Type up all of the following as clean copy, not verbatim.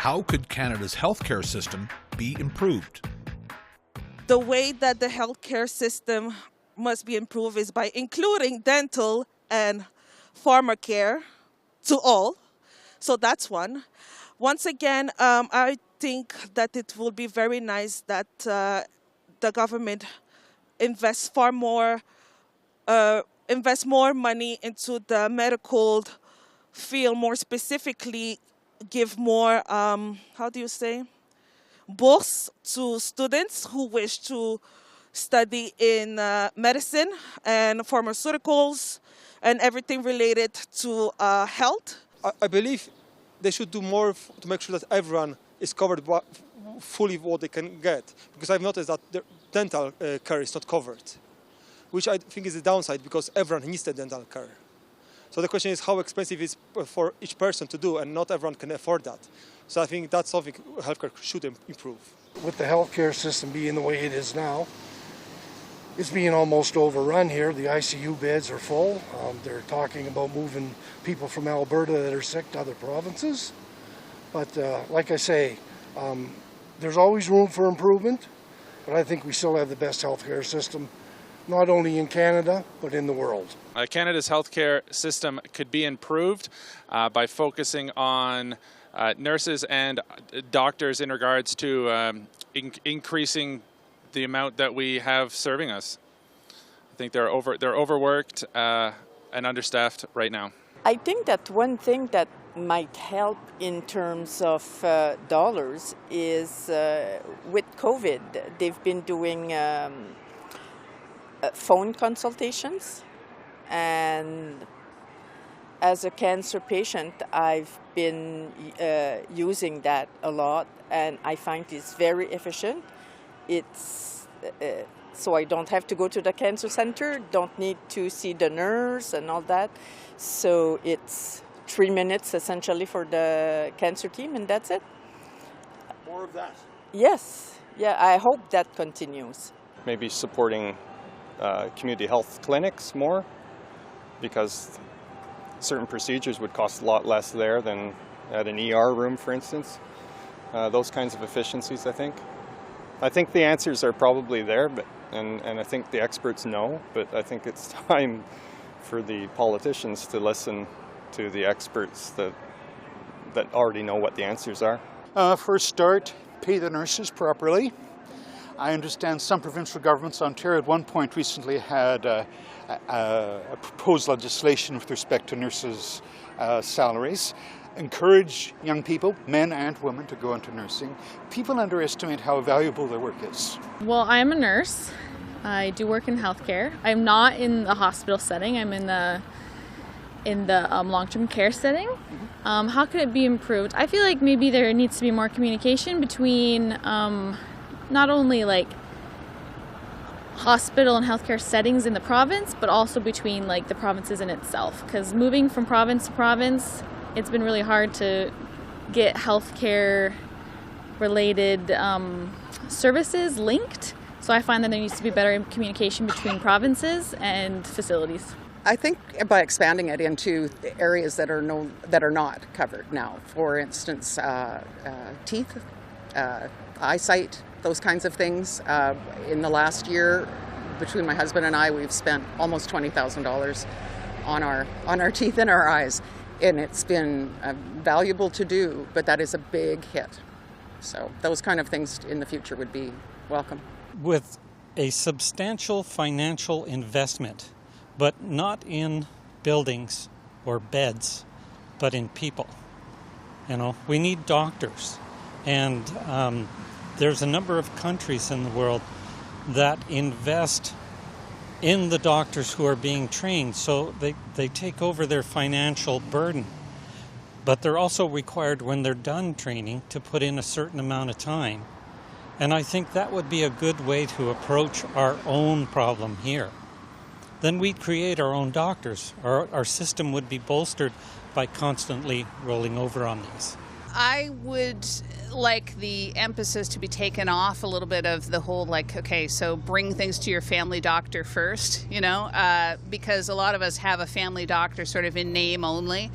how could Canada's healthcare system be improved? The way that the healthcare system must be improved is by including dental and pharmacare to all. So that's one. Once again, I think that it will be very nice that the government invest more money into the medical field, more specifically give more, bourse to students who wish to study in medicine and pharmaceuticals and everything related to health. I believe they should do more to make sure that everyone is covered fully what they can get, because I've noticed that the dental care is not covered, which I think is the downside, because everyone needs the dental care. So the question is how expensive it is for each person to do, and not everyone can afford that. So I think that's something healthcare should improve. With the healthcare system being the way it is now, it's being almost overrun here. The ICU beds are full. They're talking about moving people from Alberta that are sick to other provinces. But like I say, there's always room for improvement, but I think we still have the best healthcare system, not only in Canada, but in the world. Canada's healthcare system could be improved by focusing on nurses and doctors in regards to increasing the amount that we have serving us. I think they're overworked and understaffed right now. I think that one thing that might help in terms of dollars is with COVID, they've been doing phone consultations, and as a cancer patient, I've been using that a lot, and I find it's very efficient. It's so I don't have to go to the cancer center, don't need to see the nurse and all that. So it's 3 minutes essentially for the cancer team, and that's it. More of that? Yes. Yeah, I hope that continues. Maybe supporting community health clinics more, because certain procedures would cost a lot less there than at an ER room, for instance. Those kinds of efficiencies, I think. I think the answers are probably there, and I think the experts know, but I think it's time for the politicians to listen to the experts that already know what the answers are. For a start, pay the nurses properly. I understand some provincial governments, Ontario at one point recently had a proposed legislation with respect to nurses' salaries. Encourage young people, men and women, to go into nursing. People underestimate how valuable their work is. Well, I'm a nurse. I do work in healthcare. I'm not in the hospital setting. I'm in the long-term care setting. How could it be improved? I feel like maybe there needs to be more communication between not only like hospital and healthcare settings in the province, but also between like the provinces in itself. Because moving from province to province, it's been really hard to get healthcare related services linked. So I find that there needs to be better communication between provinces and facilities. I think by expanding it into areas that are not covered now, for instance, teeth, eyesight, those kinds of things. In the last year, between my husband and I, we've spent almost $20,000 on our teeth and our eyes, and it's been valuable to do, but that is a big hit. So those kind of things in the future would be welcome. With a substantial financial investment, but not in buildings or beds, but in people. You know, we need doctors, and there's a number of countries in the world that invest in the doctors who are being trained, so they take over their financial burden. But they're also required, when they're done training, to put in a certain amount of time. And I think that would be a good way to approach our own problem here. Then we'd create our own doctors. Our system would be bolstered by constantly rolling over on these. I would like the emphasis to be taken off a little bit of the whole, like, okay, so bring things to your family doctor first, you know, because a lot of us have a family doctor sort of in name only.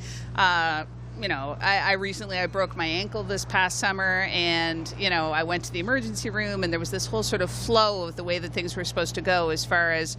I recently broke my ankle this past summer, and, I went to the emergency room, and there was this whole sort of flow of the way that things were supposed to go as far as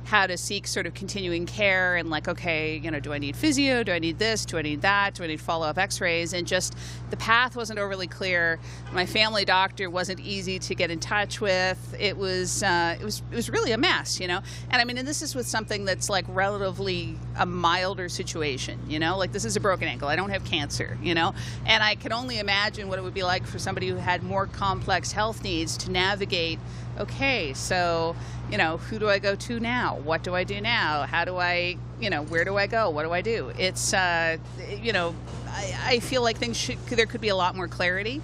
how to seek sort of continuing care and like, okay, do I need physio? Do I need this? Do I need that? Do I need follow-up x-rays? And just the path wasn't overly clear. My family doctor wasn't easy to get in touch with. It was really a mess, And I mean, and this is with something that's like relatively a milder situation, like this is a broken ankle. I don't have cancer, and I can only imagine what it would be like for somebody who had more complex health needs to navigate. Okay, so, who do I go to now? What do I do now? How do I, where do I go? What do I do? It's, I feel like there could be a lot more clarity.